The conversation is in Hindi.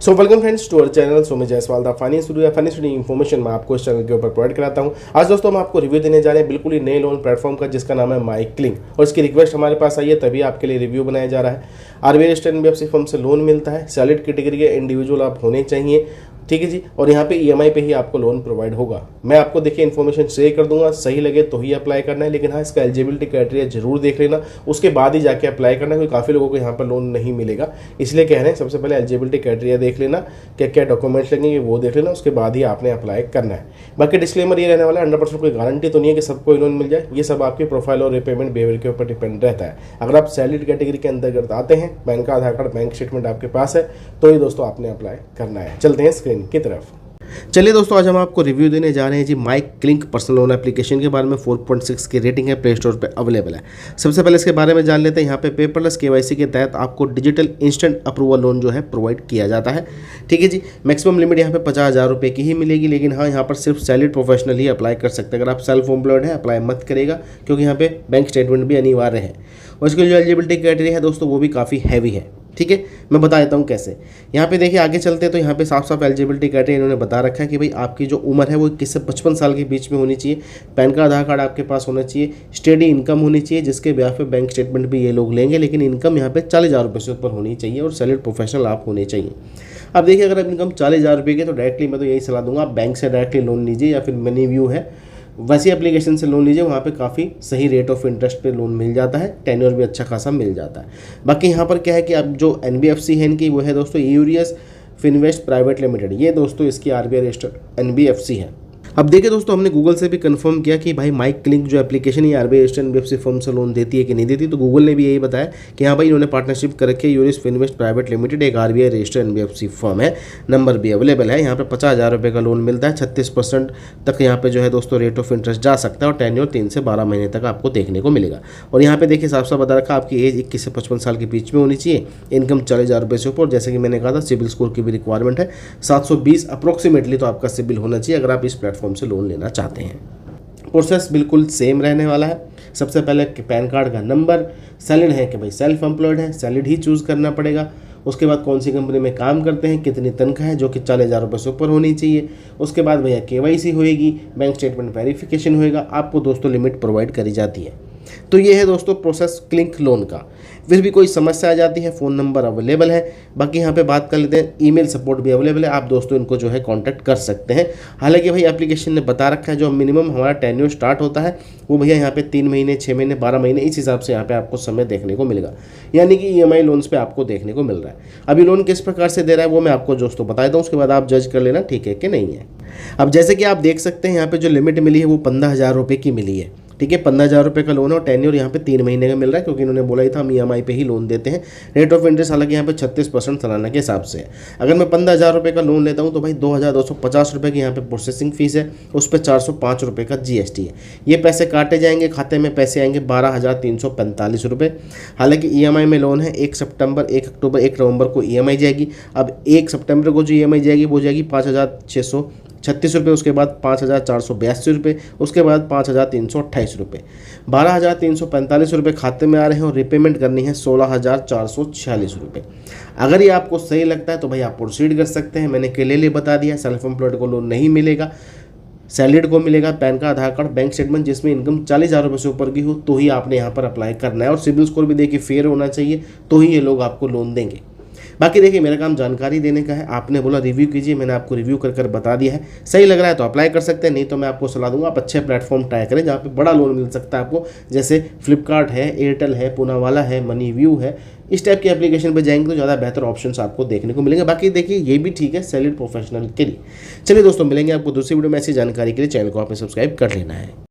So welcome friends to our channel Somi Jaiswal the finance studio. Finance studio information मैं आपको इस चैनल के ऊपर प्रोवाइड कराता हूं। आज दोस्तों हम आपको रिव्यू देने जा रहे हैं बिल्कुल ही नए लोन प्लेटफॉर्म का, जिसका नाम है माईक्लिंक, और इसकी रिक्वेस्ट हमारे पास आई है तभी आपके लिए रिव्यू बनाया जा रहा है। आरबीआई स्टेट एनबीएफसी फर्म से लोन मिलता है, सैलरीड कैटेगरी के इंडिविजुअल आप होने चाहिए, ठीक है जी। और यहाँ पे ईएमआई पे ही आपको लोन प्रोवाइड होगा। मैं आपको देखिए इन्फॉर्मेशन शेयर कर दूंगा, सही लगे तो ही अप्लाई करना है, लेकिन हाँ इसका एलिजिबिलिटी क्राइटेरिया जरूर देख लेना, उसके बाद ही जाके अप्लाई करना है, क्योंकि काफ़ी लोगों को यहाँ पर लोन नहीं मिलेगा। इसलिए कह रहे हैं सबसे पहले एलिजिबिलिटी क्राइटेरिया देख लेना, क्या क्या डॉक्यूमेंट्स लगेंगे वो देख लेना, उसके बाद ही आपने अप्लाई करना है। बाकी डिस्क्लेमर ये रहने वाला है, 100% कोई गारंटी तो नहीं है कि सबको लोन मिल जाए, ये सब आपकी प्रोफाइल और रिपेमेंट बिहेवियर के ऊपर डिपेंड रहता है। अगर आप सैलरीड कैटेगरी के अंतर्गत आते हैं, बैंक का आधार कार्ड बैंक स्टेटमेंट आपके पास है, तो ये दोस्तों आपने अप्लाई करना है। चलते हैं स्क्रीन की तरफ। चलिए दोस्तों, आज हम आपको रिव्यू देने जा रहे हैं जी माईक्लिंक पर्सनल लोन एप्लीकेशन के बारे में। 4.6 की रेटिंग है, प्ले स्टोर पे अवेलेबल है। सबसे पहले इसके बारे में जान लेते हैं। यहाँ पे पेपरलेस केवाईसी के तहत आपको डिजिटल इंस्टेंट अप्रूवल लोन जो है प्रोवाइड किया जाता है, ठीक है जी। मैक्सिमम लिमिट यहाँ पे 50,000 रुपये की ही मिलेगी, लेकिन हाँ यहाँ पर सिर्फ सैलरीड प्रोफेशनल ही अप्लाई कर सकते हैं। अगर आप सेल्फ एम्प्लॉयड है अप्लाई मत करेगा, क्योंकि यहाँ पे बैंक स्टेटमेंट भी अनिवार्य है। और इसकी जो एलिजिबिलिटी क्राइटेरिया है दोस्तों वो भी काफ़ी हैवी है, ठीक है। मैं बता देता हूँ कैसे। यहाँ पे देखिए आगे चलते हैं तो यहाँ पे साफ साफ एलिजिबिलिटी क्राइटेरिया इन्होंने बता रखा है कि भाई आपकी जो उम्र है वो 21 से 55 साल के बीच में होनी चाहिए, पैन का आधार कार्ड आपके पास होना चाहिए, स्टेडी इनकम होनी चाहिए, जिसके ब्याह पे बैंक स्टेटमेंट भी ये लोग लेंगे, लेकिन इनकम यहाँ पे 40,000 रुपये से ऊपर होनी चाहिए, और सैलरीड प्रोफेशनल आप होने चाहिए। अब देखिए अगर आप इनकम 40,000 रुपये की, तो डायरेक्टली मैं तो यही सलाह दूंगा, आप बैंक से डायरेक्टली लोन लीजिए, या फिर मनी व्यू है वैसी एप्लीकेशन से लोन लीजिए। वहाँ पे काफ़ी सही रेट ऑफ इंटरेस्ट पे लोन मिल जाता है, टेन्योर भी अच्छा खासा मिल जाता है। बाकी यहाँ पर क्या है कि अब जो एनबीएफसी है इनकी, वो है दोस्तों यूरियस फिनवेस्ट प्राइवेट लिमिटेड। ये दोस्तों इसकी आरबीआई रजिस्टर्ड एनबीएफसी है। अब देखिए दोस्तों, हमने गूगल से भी कंफर्म किया कि भाई माईक्लिंक जो एप्लीकेशन ये आरबीआई रजिस्टर्ड एनबीएफसी फर्म से लोन देती है कि नहीं देती, तो गूगल ने भी यही बताया कि हाँ भाई इन्होंने पार्टनरशिप कर रखी है यूरिस फिनवेस्ट प्राइवेट लिमिटेड, एक आरबीआई रजिस्टर्ड एनबीएफसी फर्म है, नंबर भी अवेलेबल है। यहाँ पे 50,000 रुपये का लोन मिलता है, 36% तक यहाँ पे जो है दोस्तों रेट ऑफ इंटरेस्ट जा सकता है, और टेन्योर 3 से 12 महीने तक आपको देखने को मिलेगा। और यहाँ पे देखिए साफ साफ बता रखा, आपकी एज 21 से 55 साल के बीच में होनी चाहिए, इनकम 40,000 रुपये से ऊपर। जैसे कि मैंने कहा था सिबिल स्कोर की भी रिक्वायरमेंट है, 720 अप्रोक्सीमेटली तो आपका सिबिल होना चाहिए अगर आप इस प्लेटफॉर्म से लोन लेना चाहते हैं। प्रोसेस बिल्कुल सेम रहने वाला है। सबसे पहले पैन कार्ड का नंबर, सैलरीड है कि भाई सेल्फ एम्प्लॉयड है, सैलरीड ही चूज़ करना पड़ेगा। उसके बाद कौन सी कंपनी में काम करते हैं, कितनी तनख्वाह है, जो कि 40,000 रुपये से ऊपर होनी चाहिए। उसके बाद भैया केवाईसी होएगी, बैंक स्टेटमेंट वेरिफिकेशन होएगा, आपको दोस्तों लिमिट प्रोवाइड करी जाती है। तो ये है दोस्तों प्रोसेस क्लिंक लोन का। फिर भी कोई समस्या आ जाती है, फ़ोन नंबर अवेलेबल है। बाकी यहाँ पे बात कर लेते हैं, ईमेल सपोर्ट भी अवेलेबल है, आप दोस्तों इनको जो है कांटेक्ट कर सकते हैं। हालांकि भाई एप्लीकेशन ने बता रखा है जो मिनिमम हमारा टेन्योर स्टार्ट होता है वो भैया यहाँ पे 3 महीने, 6 महीने, 12 महीने, इस हिसाब से यहाँ पे आपको समय देखने को मिलेगा, यानी कि ईएमआई लोन्स पे आपको देखने को मिल रहा है। अभी लोन किस प्रकार से दे रहा है वो मैं आपको दोस्तों बता देता हूँ, उसके बाद आप जज कर लेना ठीक है कि नहीं है। अब जैसे कि आप देख सकते हैं यहाँ पे जो लिमिट मिली है वो 15,000 रुपये की मिली है, ठीक है। 15,000 रुपये का लोन है, और टेन्योर यहाँ पे 3 महीने का मिल रहा है, क्योंकि इन्होंने बोला ही था हम ईएमआई पे ही लोन देते हैं। रेट ऑफ इंटरेस्ट हालांकि यहाँ पे 36% सालाना के हिसाब से है। अगर मैं 15,000 रुपये का लोन लेता हूँ तो भाई 2,250 रुपये की यहाँ पे प्रोसेसिंग फीस है, उस पर 405 रुपये का जीएसटी है। ये पैसे काटे जाएंगे, खाते में पैसे आएंगे 12,345 रुपये। हालांकि ईएमआई में लोन है, 1 सितंबर, 1 अक्टूबर, 1 नवंबर को ईएमआई जाएगी। अब 1 सितंबर को जो ईएमआई जाएगी वो जाएगी 5,636 रुपये, उसके बाद 5,482 रुपये, उसके बाद 5,328 रुपये, 12,345 रुपये खाते में आ रहे हैं, और रिपेमेंट करनी है 16,446 रुपये। अगर ये आपको सही लगता है तो भाई आप प्रोसीड कर सकते हैं। मैंने क्लियरली बता दिया, सेल्फ एम्प्लॉयड को लोन नहीं मिलेगा, सैलरीड को मिलेगा। पैन का आधार कार्ड बैंक स्टेटमेंट जिसमें इनकम 40,000 रुपये से ऊपर की हो तो ही आपने यहाँ पर अप्लाई करना है, और सिबिल स्कोर भी देखिए फेयर होना चाहिए, तो ही ये लोग आपको लोन देंगे। बाकी देखिए मेरा काम जानकारी देने का है, आपने बोला रिव्यू कीजिए, मैंने आपको रिव्यू कर बता दिया है। सही लग रहा है तो अप्लाई कर सकते हैं, नहीं तो मैं आपको सलाह दूंगा आप अच्छे प्लेटफॉर्म ट्राई करें जहाँ पे बड़ा लोन मिल सकता है आपको, जैसे फ्लिपकार्ट है, एयरटेल है, पूनावाला है, मनी व्यू है। इस टाइप की एप्लीकेशन पे जाएंगे तो ज़्यादा बेहतर ऑप्शंस आपको देखने को मिलेंगे। बाकी देखिए ये भी ठीक है सैलरीड प्रोफेशनल के लिए। चलिए दोस्तों, मिलेंगे आपको दूसरी वीडियो में ऐसी जानकारी के लिए। चैनल को आपने सब्सक्राइब कर लेना है।